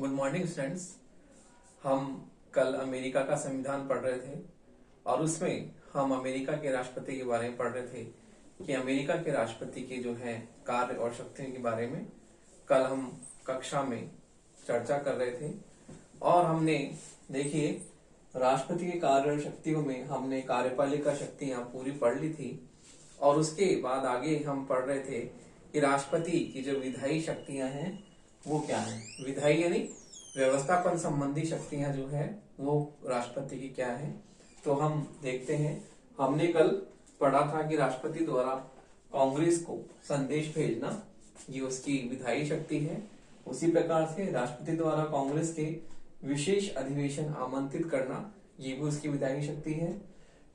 Good morning students. हम कल America का संविधान पढ़ रहे थे और उसमें हम अमेरिका के राष्ट्रपति के बारे में पढ़ रहे थे कि अमेरिका के राष्ट्रपति के जो है कार्य और शक्तियों के बारे में कल हम कक्षा में चर्चा कर रहे थे। और हमने देखिए राष्ट्रपति के कार्य और शक्तियों में हमने कार्यपालिका शक्तियां पूरी पढ़ ली थी और उसके बाद आगे हम पढ़ रहे थे कि राष्ट्रपति की जो विधायी शक्तियां हैं वो क्या है। विधायी यानी व्यवस्थापन संबंधी शक्तियां जो है वो राष्ट्रपति की क्या है। तो हम देखते हैं, हमने कल पढ़ा था कि राष्ट्रपति द्वारा कांग्रेस को संदेश भेजना ये उसकी विधायी शक्ति है। उसी प्रकार से राष्ट्रपति द्वारा कांग्रेस के विशेष अधिवेशन आमंत्रित करना ये भी उसकी विधायी शक्ति है।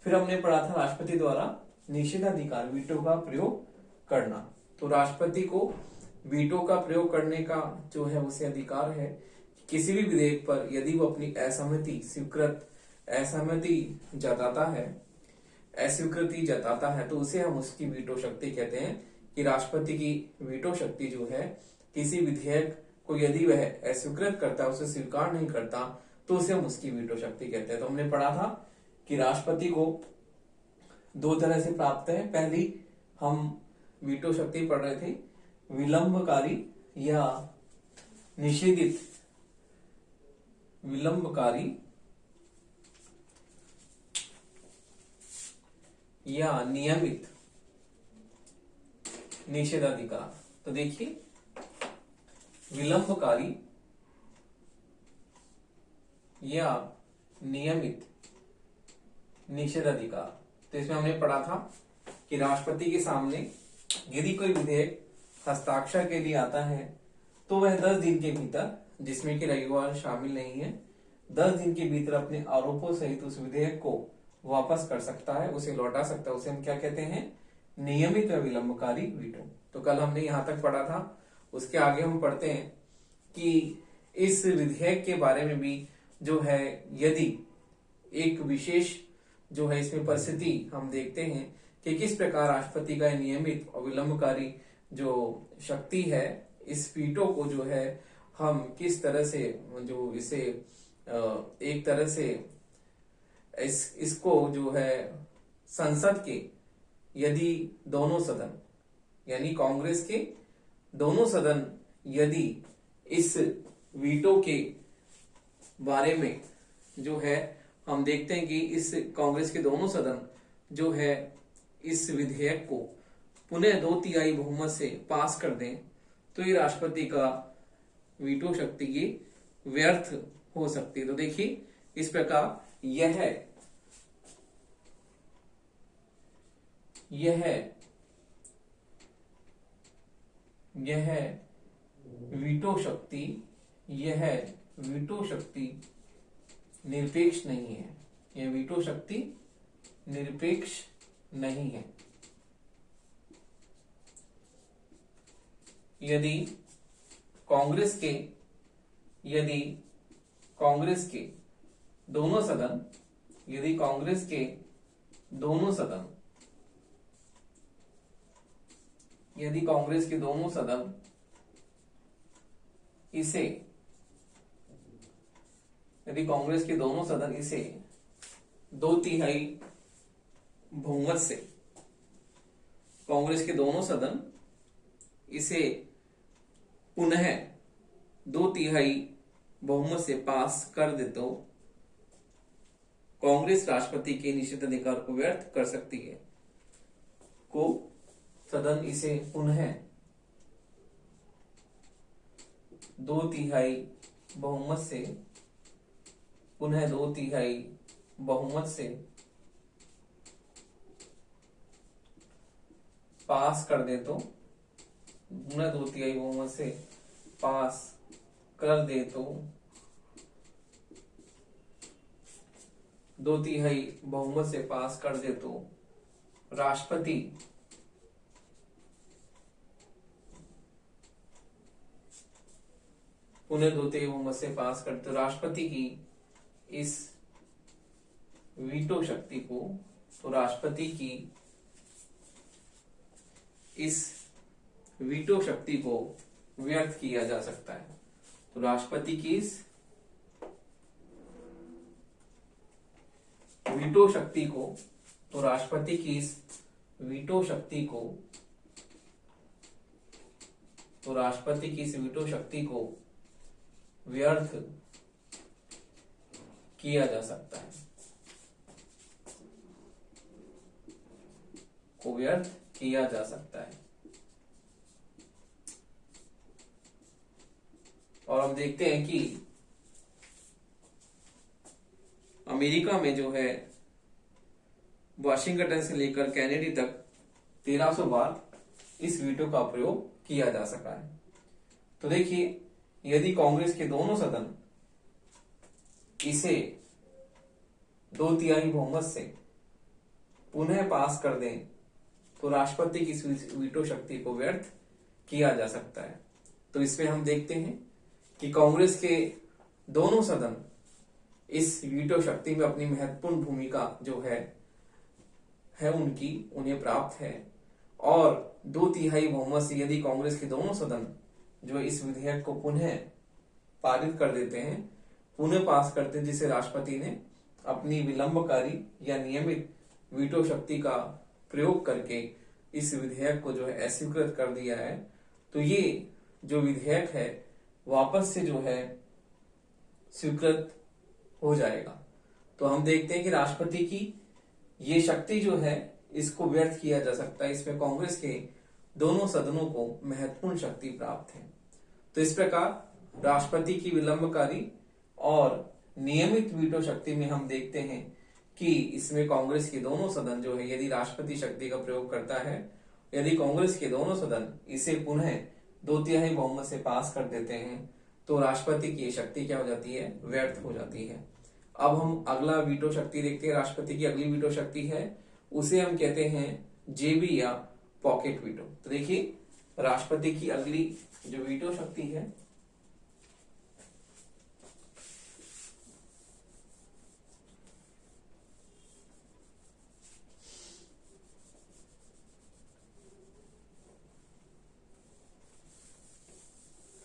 फिर हमने पढ़ा था राष्ट्रपति द्वारा निषेधाधिकार वीटो का प्रयोग करना। तो राष्ट्रपति को वीटो का प्रयोग करने का जो है उसे अधिकार है। किसी भी विधेयक पर यदि वो अपनी अस्वीकृति जताता है तो उसे हम उसकी वीटो शक्ति कहते हैं कि राष्ट्रपति की वीटो शक्ति जो है किसी विधेयक को यदि वह अस्वीकृत करता है, उसे स्वीकार नहीं करता तो उसे हम उसकी वीटो शक्ति कहते हैं। तो हमने पढ़ा था कि राष्ट्रपति को दो तरह से प्राप्त है। पहली हम वीटो शक्ति पढ़ रहे थे, विलंबकारी या निषेधित विलंबकारी या नियमित निषेधाधिकार। तो देखिए विलंबकारी या नियमित निषेधाधिकार। तो इसमें हमने पढ़ा था कि राष्ट्रपति के सामने यदि कोई विधेयक हस्ताक्षर के लिए आता है तो वह 10 दिन के भीतर, जिसमें कि रविवार शामिल नहीं है, 10 दिन के भीतर अपने आरोपों सहित उस विधेयक को वापस कर सकता है, उसे लौटा सकता है। उसे हम क्या कहते हैं? नियमित व विलंबकारी वीटो। तो कल हमने यहां तक पढ़ा था। उसके आगे हम पढ़ते हैं कि इस विधेयक के बारे में भी जो है यदि एक विशेष जो है इसमें परिस्थिति हम देखते हैं कि किस प्रकार राष्ट्रपति का नियमित और विलंबकारी जो शक्ति है, इस वीटो को जो है हम किस तरह से जो इसे एक तरह से इसको जो है संसद के यदि दोनों सदन यानी कांग्रेस के दोनों सदन यदि इस वीटो के बारे में जो है हम देखते हैं कि इस कांग्रेस के दोनों सदन जो है इस विधेयक को पुनः 2/3 बहुमत से पास कर दें तो ये राष्ट्रपति का वीटो शक्ति की व्यर्थ हो सकती है। तो देखिए इस प्रकार यह वीटो शक्ति निरपेक्ष नहीं है। यह वीटो शक्ति निरपेक्ष नहीं है। यदि कांग्रेस के दोनों सदन इसे 2/3 बहुमत से कांग्रेस के दोनों सदन इसे पुनः 2/3 बहुमत से पास कर दे तो कांग्रेस राष्ट्रपति के निषेधाधिकार को व्यर्थ कर सकती है। सदन इसे पुनः 2/3 बहुमत से पास कर दे तो 2/3 बहुमत से पास कर दे तो 2/3 बहुमत से पास कर दे तो राष्ट्रपति पुनः 2/3 बहुमत से पास कर तो राष्ट्रपति की इस वीटो शक्ति को व्यर्थ किया जा सकता है। तो राष्ट्रपति की इस वीटो शक्ति को तो राष्ट्रपति की इस वीटो शक्ति को तो राष्ट्रपति की इस वीटो शक्ति को व्यर्थ किया जा सकता है, को व्यर्थ किया जा सकता है। और हम देखते हैं कि अमेरिका में जो है वाशिंगटन से लेकर कैनेडी तक 1300 बार इस वीटो का प्रयोग किया जा सका है। तो देखिए, यदि कांग्रेस के दोनों सदन इसे 2/3 बहुमत से पुनः पास कर दें तो राष्ट्रपति की वीटो शक्ति को व्यर्थ किया जा सकता है। तो इसमें हम देखते हैं कि कांग्रेस के दोनों सदन इस वीटो शक्ति में अपनी महत्वपूर्ण भूमिका जो है उन्हें प्राप्त है। और 2/3 बहुमत से यदि कांग्रेस के दोनों सदन जो इस विधेयक को पुनः पारित कर देते हैं, पुनः पास करते हैं, जिसे राष्ट्रपति ने अपनी विलंबकारी या नियमित वीटो शक्ति का प्रयोग करके इस विधेयक को जो है अस्वीकृत कर दिया है, तो ये जो विधेयक है वापस से जो है स्वीकृत हो जाएगा। तो हम देखते हैं कि राष्ट्रपति की ये शक्ति जो है इसको व्यर्थ किया जा सकता है। इसमें कांग्रेस के दोनों सदनों को महत्वपूर्ण शक्ति प्राप्त है। तो इस प्रकार राष्ट्रपति की विलंबकारी और नियमित वीटो शक्ति में हम देखते हैं कि इसमें कांग्रेस के दोनों सदन जो है यदि राष्ट्रपति शक्ति का प्रयोग करता है, यदि कांग्रेस के दोनों सदन इसे पुनः 2/3 बहुमत से पास कर देते हैं तो राष्ट्रपति की शक्ति क्या हो जाती है, व्यर्थ हो जाती है। अब हम अगला वीटो शक्ति देखते हैं। राष्ट्रपति की अगली वीटो शक्ति है, उसे हम कहते हैं जेबी या पॉकेट वीटो। तो देखिए, राष्ट्रपति की अगली जो वीटो शक्ति है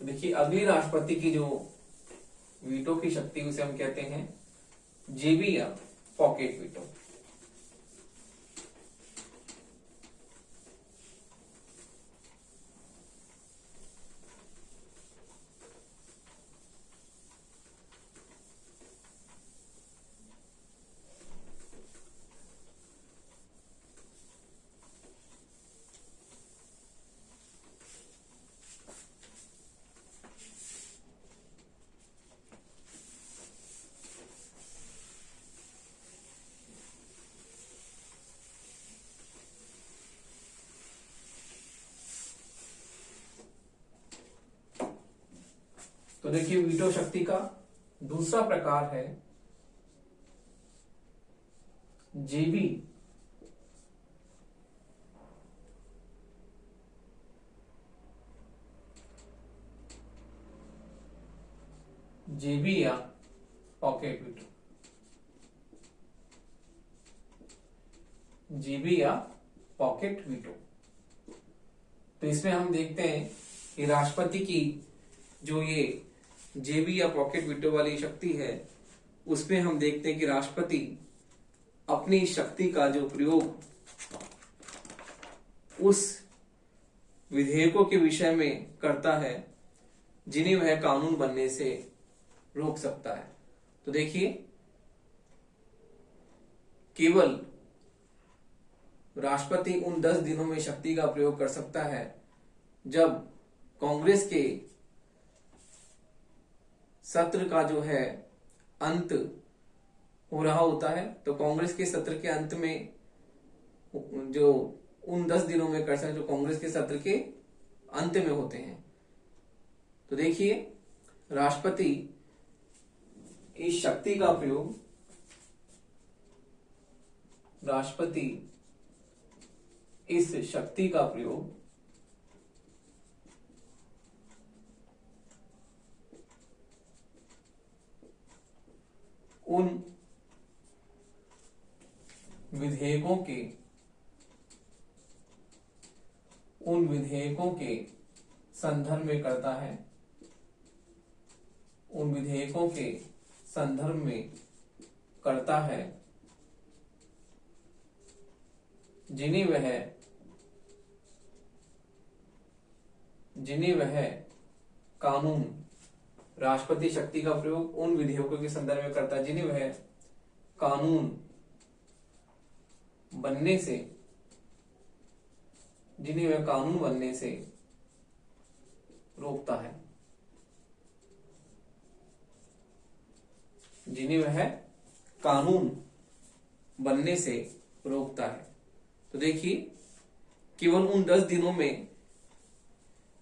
देखिए, अगली राष्ट्रपति की जो वीटो की शक्ति उसे हम कहते हैं जेबी या पॉकेट वीटो। तो देखिए, वीटो शक्ति का दूसरा प्रकार है जेबी या पॉकेट वीटो। जेबी या पॉकेट वीटो। तो इसमें हम देखते हैं कि राष्ट्रपति की जो ये जेबी या पॉकेट वीटो वाली शक्ति है उसमें हम देखते हैं कि राष्ट्रपति अपनी शक्ति का जो प्रयोग उस विधेयकों के विषय में करता है जिन्हें वह कानून बनने से रोक सकता है। तो देखिए, केवल राष्ट्रपति उन 10 दिनों में शक्ति का प्रयोग कर सकता है जब कांग्रेस के सत्र का जो है अंत हो रहा होता है। तो कांग्रेस के सत्र के अंत में जो उन 10 दिनों में कर सकते जो कांग्रेस के सत्र के अंत में होते हैं। तो देखिए, राष्ट्रपति इस शक्ति का प्रयोग उन विधेयकों के संदर्भ में करता है उन विधेयकों के संदर्भ में करता है जिन्हें वह कानून, राष्ट्रपति शक्ति का प्रयोग उन विधेयकों के संदर्भ में करता है जिन्हें वह कानून बनने से रोकता है, जिन्हें वह कानून बनने से रोकता है। तो देखिए, केवल उन 10 दिनों में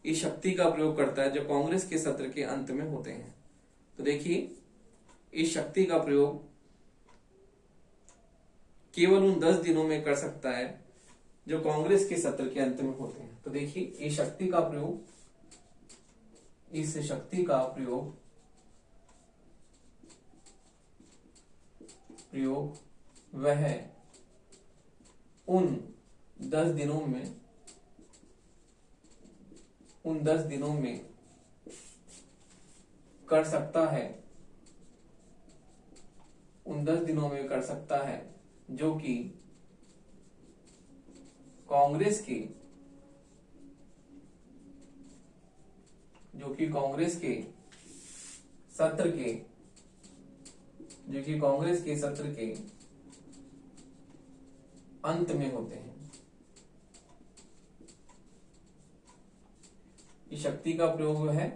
इस शक्ति का प्रयोग करता है जो कांग्रेस के सत्र के अंत में होते हैं। तो देखिए, इस शक्ति का प्रयोग केवल उन 10 दिनों में कर सकता है जो कांग्रेस के सत्र के अंत में होते हैं। तो देखिए, इस शक्ति का प्रयोग वह उन 10 दिनों में कर सकता है जो कि कांग्रेस के सत्र के अंत में होते हैं। इस शक्ति का प्रयोग है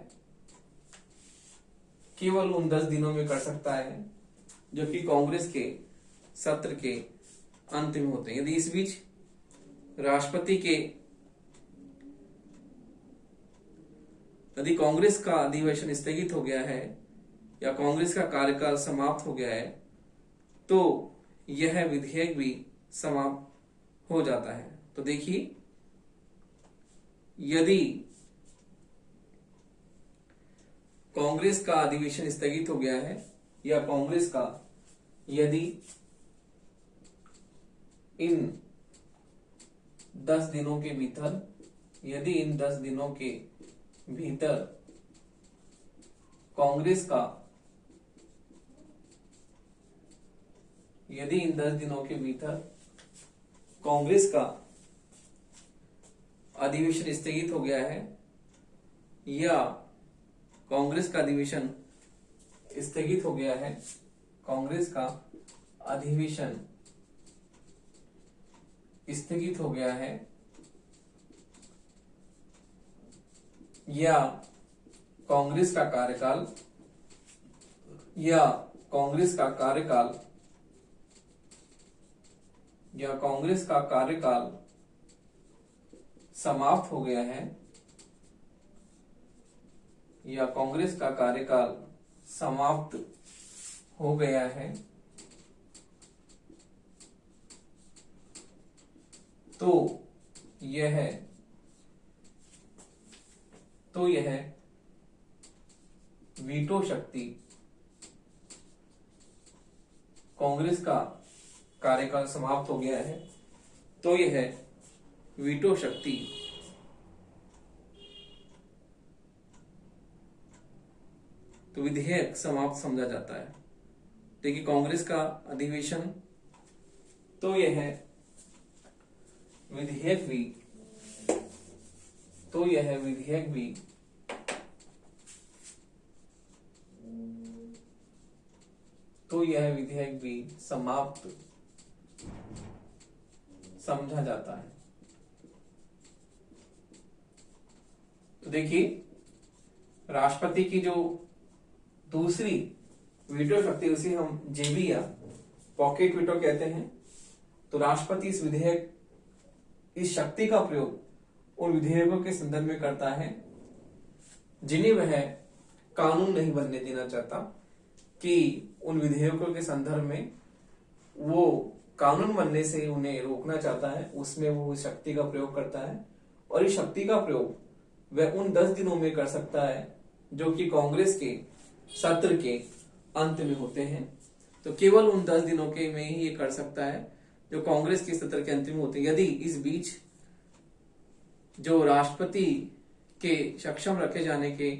केवल उन 10 दिनों में कर सकता है जो कि कांग्रेस के सत्र के अंत में होते हैं। यदि इस बीच यदि कांग्रेस का अधिवेशन स्थगित हो गया है या कांग्रेस का कार्यकाल समाप्त हो गया है तो यह विधेयक भी समाप्त हो जाता है। तो देखिए, यदि कांग्रेस का अधिवेशन स्थगित हो गया है या यदि इन 10 दिनों के भीतर कांग्रेस का अधिवेशन स्थगित हो गया है या कांग्रेस का अधिवेशन स्थगित हो गया है या कांग्रेस का कार्यकाल समाप्त हो गया है तो यह वीटो शक्ति, कांग्रेस का कार्यकाल समाप्त हो गया है तो यह वीटो शक्ति तो विधेयक समाप्त समझा जाता है। देखिए, कांग्रेस का अधिवेशन तो यह विधेयक भी समाप्त समझा जाता है। तो देखिए, राष्ट्रपति की जो दूसरी वीटो शक्ति उसे हम जेबी या पॉकेट वीटो कहते हैं। तो राष्ट्रपति इस शक्ति का प्रयोग उन विधेयकों के संदर्भ में करता है जिन्हें वह कानून नहीं बनने देना चाहता, कि उन विधेयकों के संदर्भ में वो कानून बनने से उन्हें रोकना चाहता है, उसमें वो शक्ति का प्रयोग करता है। और इस शक्ति का प्रयोग वह उन 10 दिनों में कर सकता है जो कि कांग्रेस के सत्र के अंत में होते हैं। तो केवल उन 10 दिनों के में ही ये कर सकता है जो कांग्रेस के सत्र के अंत में होते हैं। यदि इस बीच जो राष्ट्रपति के सक्षम रखे जाने के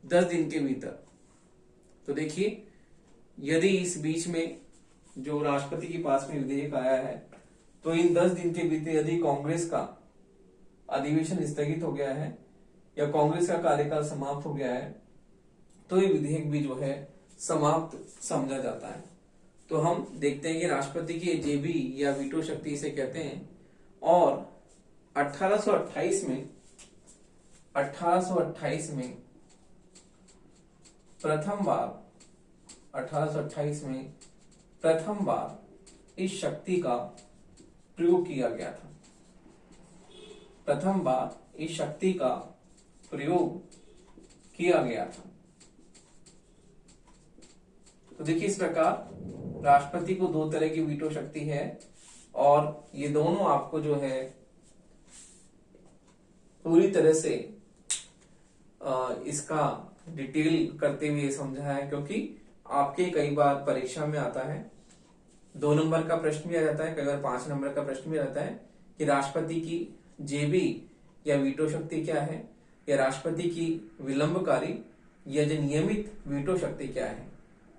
10 दिन के भीतर। तो देखिए, यदि इस बीच में जो राष्ट्रपति के पास में विधेयक आया है, तो इन 10 दिन के भीतर यदि कांग्रेस का अधिवेशन स्थगित हो गया है या कांग्रेस का कार्यकाल समाप्त हो गया है, तो ये विधेयक भी जो है समाप्त समझा जाता है। तो हम देखते हैं कि राष्ट्रपति की जेबी या वीटो शक्ति इसे कहते हैं। और 1828 में प्रथम बार इस शक्ति का प्रयोग किया गया था। प्रथम बार इस शक्ति का प्रयोग किया गया था। तो देखिए, इस प्रकार राष्ट्रपति को दो तरह की वीटो शक्ति है और ये दोनों आपको जो है पूरी तरह से इसका डिटेल करते हुए समझा है, क्योंकि आपके कई बार परीक्षा में आता है 2 नंबर का प्रश्न भी आ जाता है, कई बार 5 नंबर का प्रश्न भी आ जाता है कि राष्ट्रपति की जेबी या वीटो शक्ति क्या है, या राष्ट्रपति की विलंबकारी या जो नियमित वीटो शक्ति क्या है।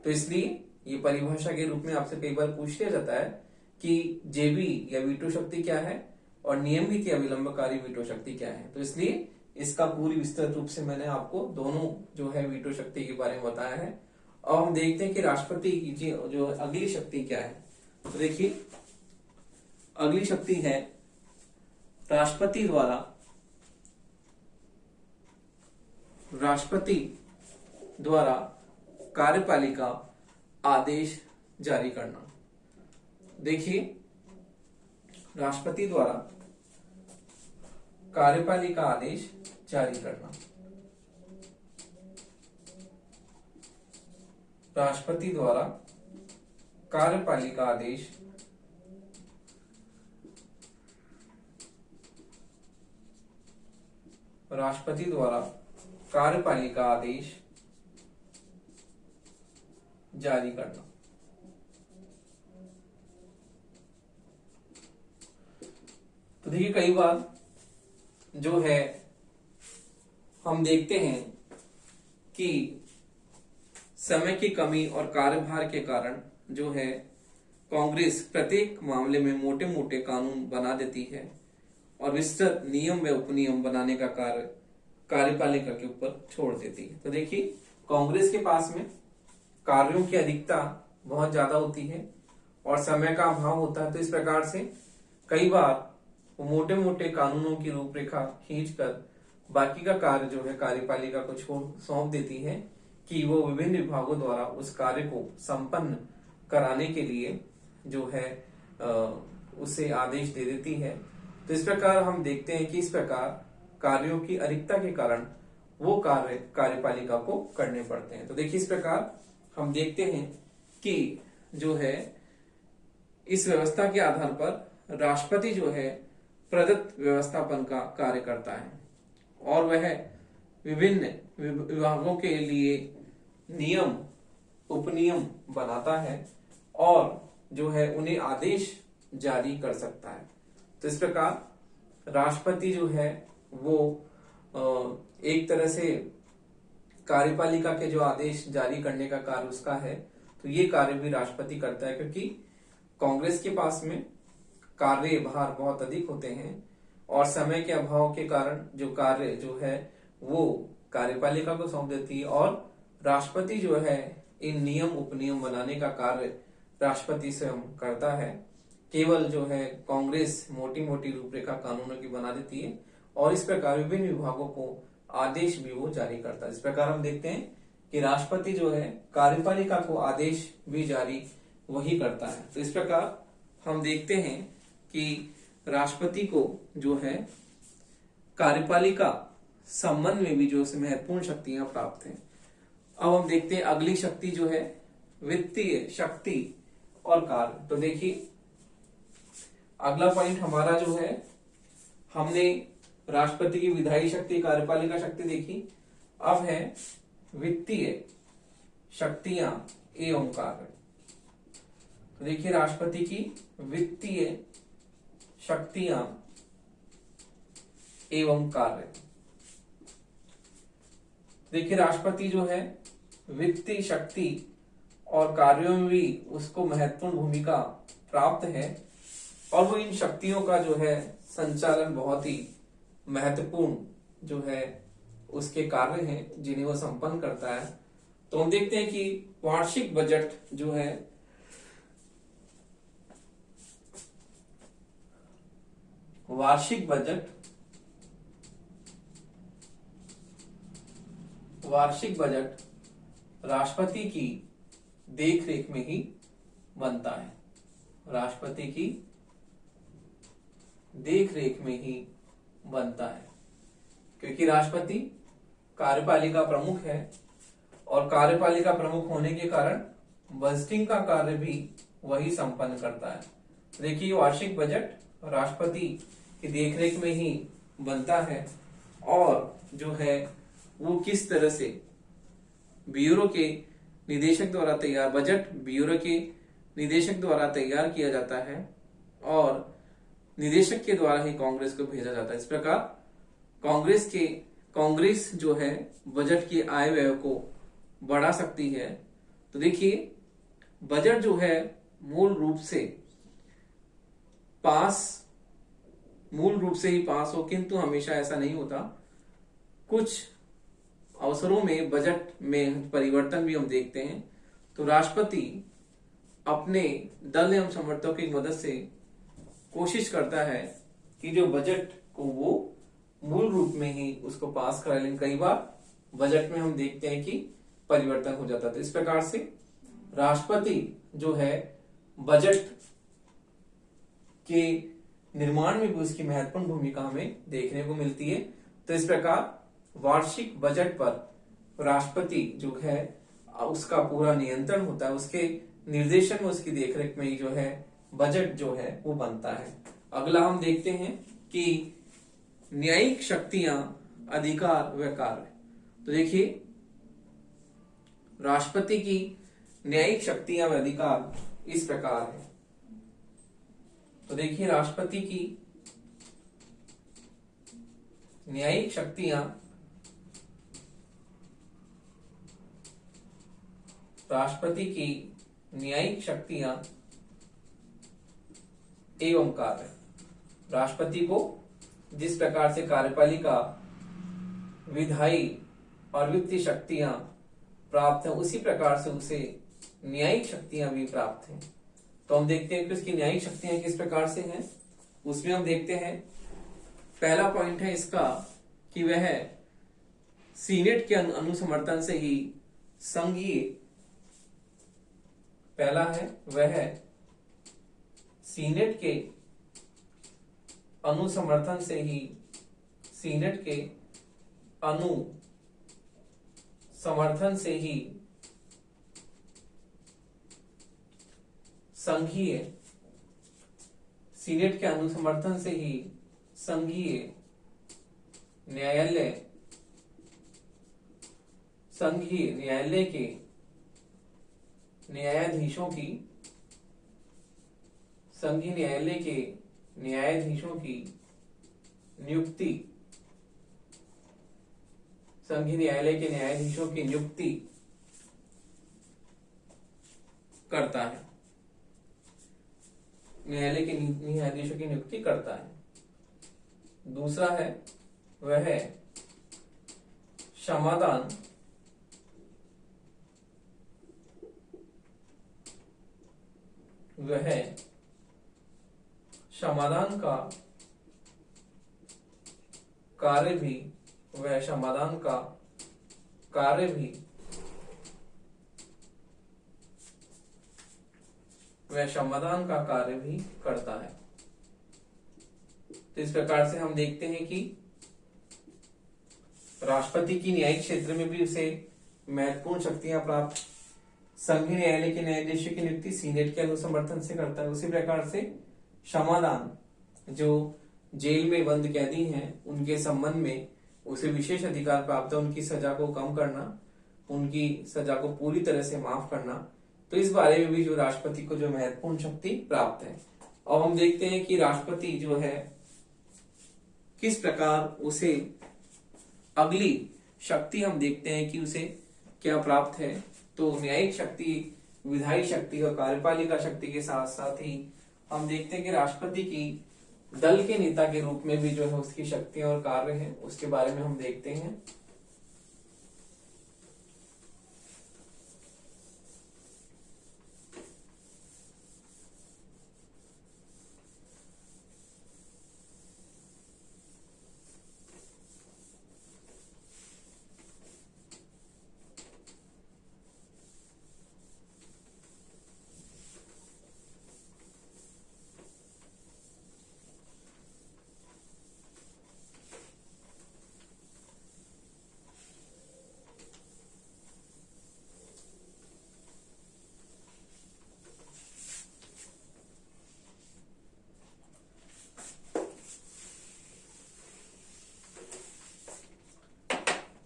तो इसलिए ये परिभाषा के रूप में आपसे कई बार पूछ लिया जाता है कि जेबी या वीटो शक्ति क्या है और नियमित या विलंबकारी वीटो शक्ति क्या है। तो इसलिए इसका पूरी विस्तृत रूप से मैंने आपको दोनों जो है वीटो शक्ति के बारे में बताया है। अब हम देखते हैं कि राष्ट्रपति की जो अगली शक्ति क्या है। तो देखिए, अगली शक्ति है राष्ट्रपति द्वारा कार्यपालिका आदेश जारी करना। देखिए, राष्ट्रपति द्वारा कार्यपालिका आदेश जारी करना। राष्ट्रपति द्वारा कार्यपालिका आदेश जारी करना। तो देखिए, कई बार जो है हम देखते हैं कि समय की कमी और कार्यभार के कारण जो है कांग्रेस प्रत्येक मामले में मोटे मोटे कानून बना देती है और विस्तृत नियम व उपनियम बनाने का कार्य कार्यपालिका के ऊपर छोड़ देती है। तो देखिए, कांग्रेस के पास में कार्यों की अधिकता बहुत ज्यादा होती है और समय का अभाव होता है। तो इस प्रकार से कई बार वो मोटे मोटे कानूनों की रूपरेखा खींचकर बाकी का कार्य जो है कार्यपालिका को सौंप देती है कि वो विभिन्न विभागों द्वारा उस कार्य को संपन्न कराने के लिए जो है उसे आदेश दे देती है। तो इस प्रकार हम देखते हैं कि इस प्रकार कार्यों की अधिकता के कारण वो कार्य कार्यपालिका को करने पड़ते हैं। तो देखिए, इस प्रकार हम देखते हैं कि जो है इस व्यवस्था के आधार पर राष्ट्रपति जो है प्रदत्त व्यवस्थापन का कार्य करता है और वह विभिन्न विभागों के लिए नियम उपनियम बनाता है और जो है उन्हें आदेश जारी कर सकता है। तो इस प्रकार राष्ट्रपति जो है वो एक तरह से कार्यपालिका के जो आदेश जारी करने का कार्य उसका है। तो ये कार्य भी राष्ट्रपति करता है, क्योंकि कांग्रेस के पास में कार्यभार बहुत अधिक होते हैं और समय के अभाव के कारण जो कार्य जो है वो कार्यपालिका को सौंप देती है और राष्ट्रपति जो है इन नियम उपनियम बनाने का कार्य राष्ट्रपति स्वयं करता है। केवल जो है कांग्रेस मोटी मोटी रूपरेखा कानूनों की बना देती है और इस प्रकार विभिन्न विभागों को आदेश भी वो जारी करता है। इस प्रकार हम देखते हैं कि राष्ट्रपति जो है कार्यपालिका को आदेश भी जारी वही करता है। तो इस प्रकार हम देखते हैं कि राष्ट्रपति को जो है कार्यपालिका संबंध में भी जो महत्वपूर्ण शक्तियां प्राप्त हैं। अब हम देखते हैं अगली शक्ति जो है वित्तीय शक्ति और कार्य। तो देखिए, अगला पॉइंट हमारा जो है, हमने राष्ट्रपति की विधायी शक्ति कार्यपालिका शक्ति देखी, अब है वित्तीय शक्तियां एवं कार्य। तो देखिए, राष्ट्रपति की वित्तीय शक्तियां एवं कार्य। देखिए राष्ट्रपति जो है वित्तीय शक्ति और कार्यों में भी उसको महत्वपूर्ण भूमिका प्राप्त है और वो इन शक्तियों का जो है संचालन बहुत ही महत्वपूर्ण जो है उसके कार्य हैं जिन्हें वो संपन्न करता है। तो हम देखते हैं कि वार्षिक बजट जो है वार्षिक बजट राष्ट्रपति की देखरेख में ही बनता है, राष्ट्रपति की देखरेख में ही बनता है, क्योंकि राष्ट्रपति कार्यपालिका प्रमुख है और कार्यपालिका प्रमुख होने के कारण बजटिंग का कार्य भी वही संपन्न करता है। देखिए वार्षिक बजट राष्ट्रपति की देखरेख में ही बनता है और जो है वो किस तरह से ब्यूरो के निदेशक द्वारा तैयार, बजट ब्यूरो के निदेशक द्वारा तैयार किया जाता है और निदेशक के द्वारा ही कांग्रेस को भेजा जाता है। इस प्रकार कांग्रेस जो है बजट के आय व्यय को बढ़ा सकती है। तो देखिए बजट जो है मूल रूप से ही पास हो, किंतु हमेशा ऐसा नहीं होता। कुछ अवसरों में बजट में परिवर्तन भी हम देखते हैं। तो राष्ट्रपति अपने दल एवं समर्थकों की मदद से कोशिश करता है कि जो बजट को वो मूल रूप में ही उसको पास करा, लेकिन कई बार बजट में हम देखते हैं कि परिवर्तन हो जाता है। तो इस प्रकार से राष्ट्रपति जो है बजट के निर्माण में भी उसकी महत्वपूर्ण भूमिका हमें देखने को मिलती है। तो इस प्रकार वार्षिक बजट पर राष्ट्रपति जो है उसका पूरा नियंत्रण होता है, उसके निर्देशन में उसकी देखरेख में ही जो है बजट जो है वो बनता है। अगला हम देखते हैं कि न्यायिक शक्तियां, अधिकार व कार्य। तो देखिए राष्ट्रपति की न्यायिक शक्तियां व अधिकार इस प्रकार है। तो देखिए राष्ट्रपति की न्यायिक शक्तियां, राष्ट्रपति की न्यायिक शक्तियां एवं कार्य। राष्ट्रपति को जिस प्रकार से कार्यपालिका, विधायी और वित्तीय शक्तियां प्राप्त हैं, उसी प्रकार से उसे न्यायिक शक्तियां भी प्राप्त हैं। तो हम देखते हैं कि उसकी न्यायिक शक्तियां किस प्रकार से हैं। उसमें हम देखते हैं पहला पॉइंट है इसका कि वह सीनेट के अनुसमर्थन से ही संघीय, पहला है वह सीनेट के अनुसमर्थन से ही, सीनेट के अनुसमर्थन से ही संघीय, सीनेट के अनुसमर्थन से ही संघीय न्यायालय, संघीय न्यायालय के न्यायाधीशों की, संघीय न्यायालय के न्यायाधीशों की नियुक्ति, संघीय न्यायालय के न्यायाधीशों की नियुक्ति करता है, न्यायालय के न्यायाधीशों की नियुक्ति करता है। दूसरा है वह समाधान, वह समाधान का कार्य भी, वह समाधान का कार्य भी, वह समाधान का कार्य भी करता है। तो इस प्रकार से हम देखते हैं कि राष्ट्रपति की न्यायिक क्षेत्र में भी उसे महत्वपूर्ण शक्तियां प्राप्त, संघीय न्यायालय के न्यायाधीशों की नियुक्ति सीनेट के अनुसमर्थन से करता है। उसी प्रकार से समाधान, जो जेल में बंद कैदी हैं उनके संबंध में उसे विशेष अधिकार प्राप्त है, उनकी सजा को कम करना, उनकी सजा को पूरी तरह से माफ करना। तो इस बारे में भी जो राष्ट्रपति को जो महत्वपूर्ण शक्ति प्राप्त है। और हम देखते हैं कि राष्ट्रपति जो है किस प्रकार उसे अगली शक्ति हम देखते हैं कि उसे क्या प्राप्त है। तो न्यायिक शक्ति, विधायी शक्ति और कार्यपालिका शक्ति के साथ साथ ही हम देखते हैं कि राष्ट्रपति की दल के नेता के रूप में भी जो है उसकी शक्तियां और कार्य हैं, उसके बारे में हम देखते हैं।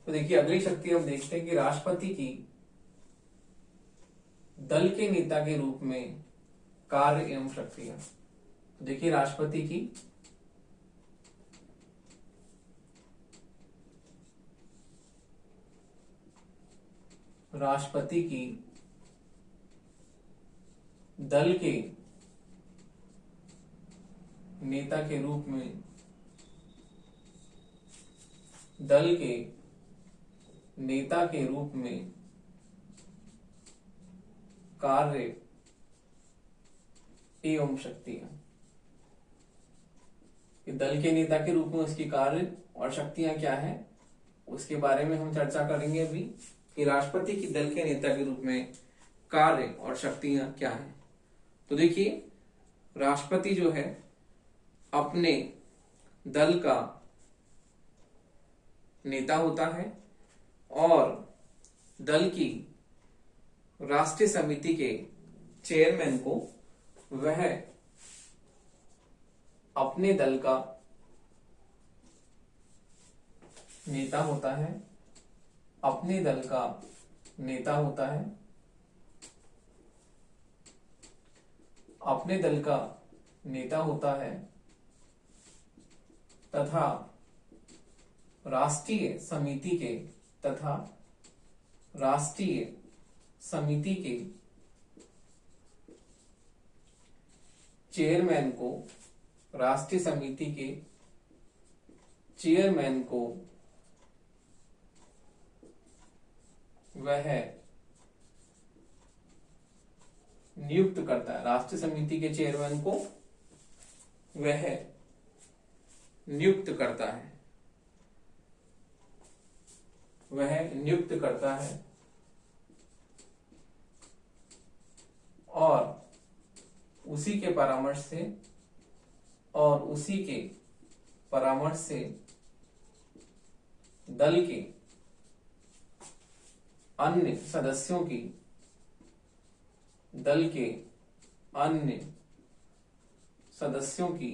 तो देखिए अगली शक्ति हम देखते हैं कि राष्ट्रपति की दल के नेता के रूप में कार्य एवं शक्तियां। तो देखिए राष्ट्रपति की दल के नेता के रूप में, दल के नेता के रूप में कार्य एवं शक्तियां। दल के नेता के रूप में उसकी कार्य और शक्तियां क्या है, उसके बारे में हम चर्चा करेंगे अभी कि राष्ट्रपति की दल के नेता के रूप में कार्य और शक्तियां क्या है। तो देखिए राष्ट्रपति जो है अपने दल का नेता होता है और दल की राष्ट्रीय समिति के चेयरमैन को वह अपने दल का नेता होता है, अपने दल का नेता होता है, अपने दल का नेता होता है तथा राष्ट्रीय समिति के चेयरमैन को, राष्ट्रीय समिति के चेयरमैन को वह नियुक्त करता है। राष्ट्रीय समिति के चेयरमैन को वह नियुक्त करता है, वह नियुक्त करता है और उसी के परामर्श से दल के अन्य सदस्यों की, दल के अन्य सदस्यों की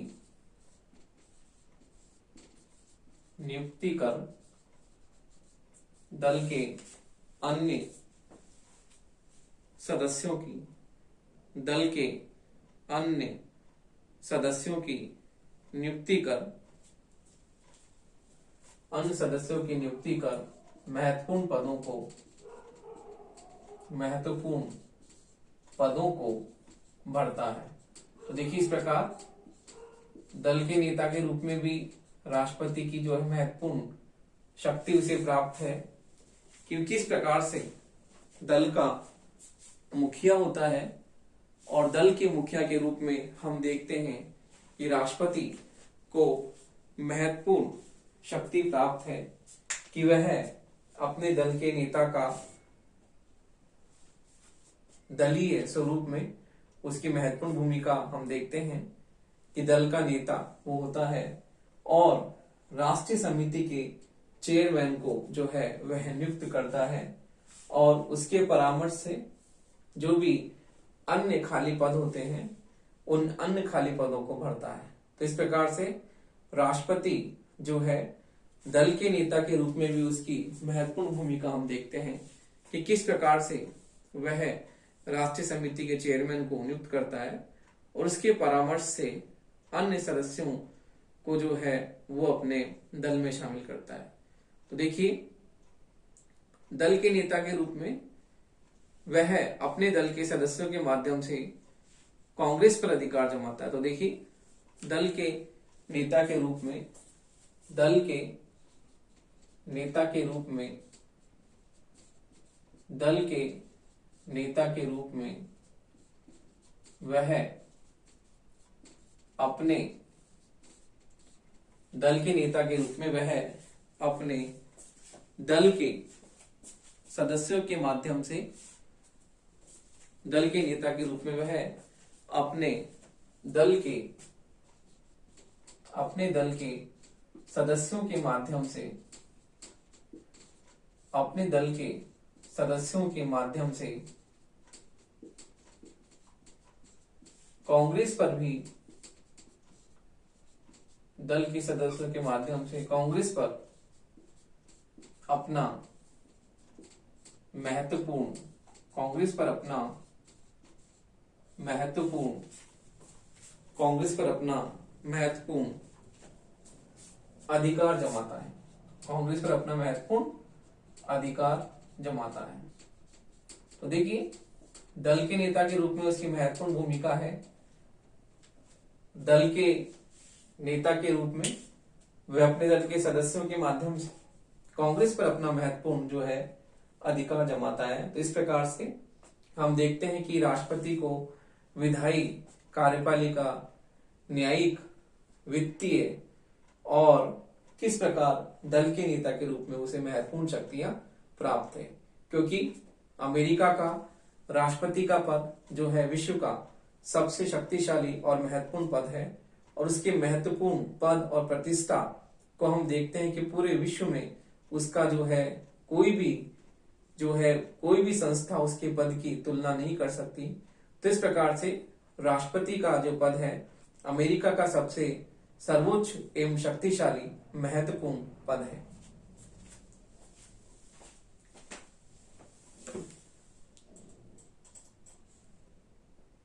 नियुक्ति कर, दल के अन्य सदस्यों की, दल के अन्य सदस्यों की नियुक्ति कर, अन्य सदस्यों की नियुक्ति कर महत्वपूर्ण पदों को भरता है। तो देखिए इस प्रकार दल के नेता के रूप में भी राष्ट्रपति की जो है महत्वपूर्ण शक्ति उसे प्राप्त है, क्योंकि इस प्रकार से दल का मुखिया होता है और दल के मुखिया के रूप में हम देखते हैं कि राष्ट्रपति को महत्वपूर्ण शक्ति प्राप्त है कि वह अपने दल के नेता का दलीय स्वरूप में उसकी महत्वपूर्ण भूमिका हम देखते हैं कि दल का नेता वो होता है और राष्ट्रीय समिति के चेयरमैन को जो है वह नियुक्त करता है और उसके परामर्श से जो भी अन्य खाली पद होते हैं उन अन्य खाली पदों को भरता है। तो इस प्रकार से राष्ट्रपति जो है दल के नेता के रूप में भी उसकी महत्वपूर्ण भूमिका हम देखते हैं कि किस प्रकार से वह राष्ट्रीय समिति के चेयरमैन को नियुक्त करता है और उसके परामर्श से अन्य सदस्यों को जो है वो अपने दल में शामिल करता है। तो देखिए दल के नेता के रूप में वह अपने दल के सदस्यों के माध्यम से कांग्रेस पर अधिकार जमाता है। तो देखिए, दल के नेता के रूप में, दल के नेता के रूप में, दल के नेता के रूप में वह अपने दल के नेता के रूप में वह अपने दल के सदस्यों के माध्यम से, दल के नेता के रूप में वह अपने दल के सदस्यों के माध्यम से, अपने दल के सदस्यों के माध्यम से कांग्रेस पर भी, दल के सदस्यों के माध्यम से कांग्रेस पर अपना महत्वपूर्ण, कांग्रेस पर अपना महत्वपूर्ण, कांग्रेस पर अपना महत्वपूर्ण अधिकार जमाता है, कांग्रेस पर अपना महत्वपूर्ण अधिकार जमाता है। तो देखिए, दल के नेता के रूप में उसकी महत्वपूर्ण भूमिका है। दल के नेता के रूप में वह अपने दल के सदस्यों के माध्यम से कांग्रेस पर अपना महत्वपूर्ण जो है अधिकार जमाता है। तो इस प्रकार से हम देखते हैं कि राष्ट्रपति को विधायी, कार्यपालिका, न्यायिक, वित्तीय और किस प्रकार दल के नेता के रूप में उसे महत्वपूर्ण शक्तियां प्राप्त है। क्योंकि अमेरिका का राष्ट्रपति का पद जो है विश्व का सबसे शक्तिशाली और महत्वपूर्ण पद है, और उसके महत्वपूर्ण पद और प्रतिष्ठा को हम देखते हैं कि पूरे विश्व में उसका जो है कोई भी संस्था उसके पद की तुलना नहीं कर सकती। तो इस प्रकार से राष्ट्रपति का जो पद है अमेरिका का सबसे सर्वोच्च एवं शक्तिशाली महत्वपूर्ण पद है।